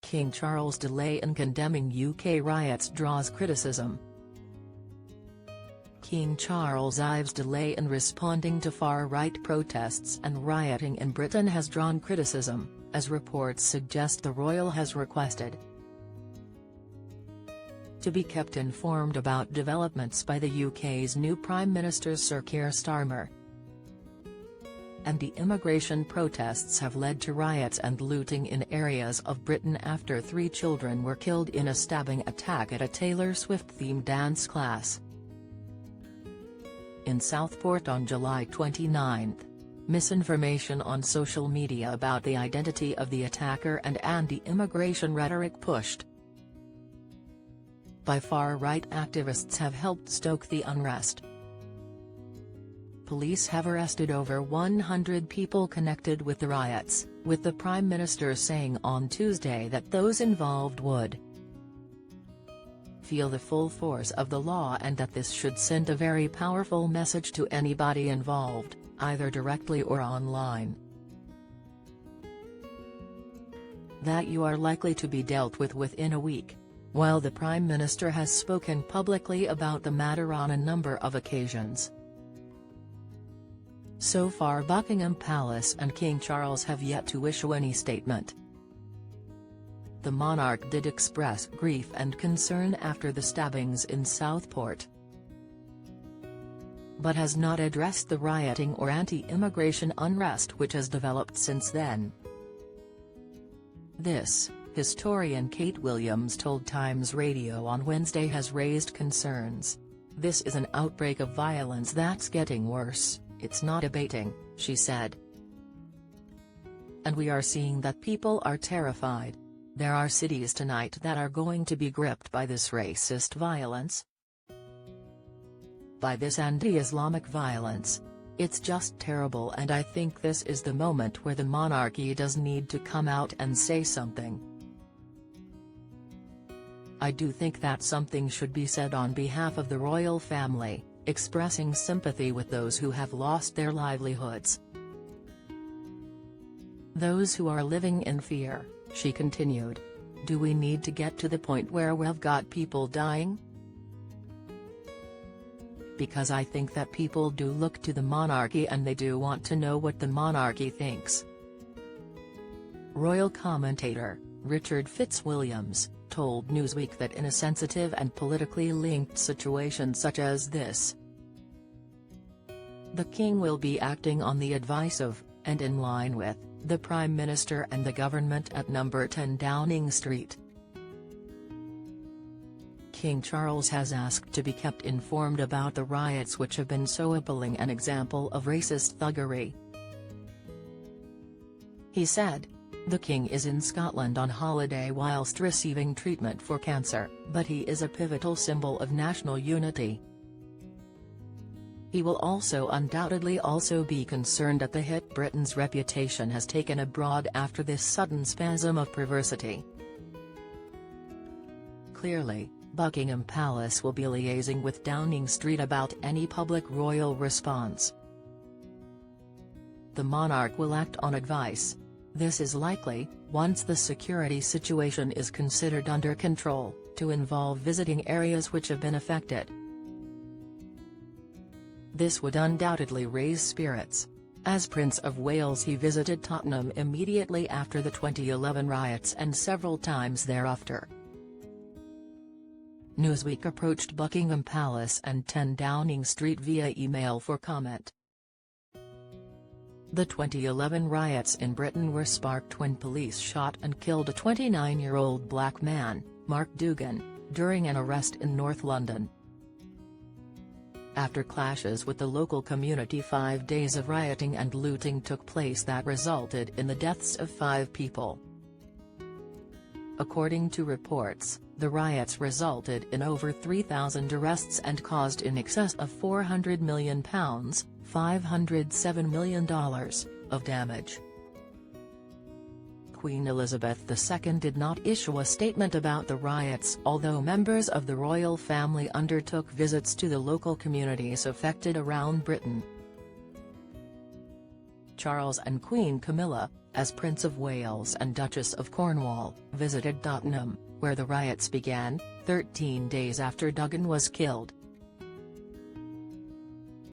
King Charles' delay in condemning UK riots draws criticism. King Charles Ives' delay in responding to far-right protests and rioting in Britain has drawn criticism, as reports suggest the royal has requested to be kept informed about developments by the UK's new Prime Minister Sir Keir Starmer. Anti-immigration protests have led to riots and looting in areas of Britain after 3 children were killed in a stabbing attack at a Taylor Swift-themed dance class in Southport on July 29. Misinformation on social media about the identity of the attacker and anti-immigration rhetoric pushed by far-right activists have helped stoke the unrest. Police have arrested over 100 people connected with the riots, with the Prime Minister saying on Tuesday that those involved would feel the full force of the law and that this should send a very powerful message to anybody involved, either directly or online, that you are likely to be dealt with within a week. While the Prime Minister has spoken publicly about the matter on a number of occasions, so far Buckingham Palace and King Charles have yet to issue any statement. The monarch did express grief and concern after the stabbings in Southport, but has not addressed the rioting or anti-immigration unrest which has developed since then. This, historian Kate Williams told Times Radio on Wednesday, has raised concerns. "This is an outbreak of violence that's getting worse, it's not abating," she said. "And we are seeing that people are terrified. There are cities tonight that are going to be gripped by this racist violence, by this anti-Islamic violence. It's just terrible, and I think this is the moment where the monarchy does need to come out and say something. I do think that something should be said on behalf of the royal family, expressing sympathy with those who have lost their livelihoods, those who are living in fear," she continued. "Do we need to get to the point where we've got people dying? Because I think that people do look to the monarchy and they do want to know what the monarchy thinks." Royal commentator Richard Fitzwilliams told Newsweek that in a sensitive and politically linked situation such as this, the King will be acting on the advice of, and in line with, the Prime Minister and the government at number 10 Downing Street. King Charles has asked to be kept informed about the riots which have been so appalling an example of racist thuggery. He said, "The King is in Scotland on holiday whilst receiving treatment for cancer, but he is a pivotal symbol of national unity. He will also undoubtedly also be concerned at the hit Britain's reputation has taken abroad after this sudden spasm of perversity." Clearly, Buckingham Palace will be liaising with Downing Street about any public royal response. The monarch will act on advice. This is likely, once the security situation is considered under control, to involve visiting areas which have been affected. This would undoubtedly raise spirits. As Prince of Wales, he visited Tottenham immediately after the 2011 riots and several times thereafter. Newsweek approached Buckingham Palace and 10 Downing Street via email for comment. The 2011 riots in Britain were sparked when police shot and killed a 29-year-old black man, Mark Dugan, during an arrest in North London. After clashes with the local community, 5 days of rioting and looting took place that resulted in the deaths of 5 people. According to reports, the riots resulted in over 3,000 arrests and caused in excess of £400 million $507 million, of damage. Queen Elizabeth II did not issue a statement about the riots, although members of the royal family undertook visits to the local communities affected around Britain. Charles and Queen Camilla, as Prince of Wales and Duchess of Cornwall, visited Tottenham, where the riots began, 13 days after Duggan was killed.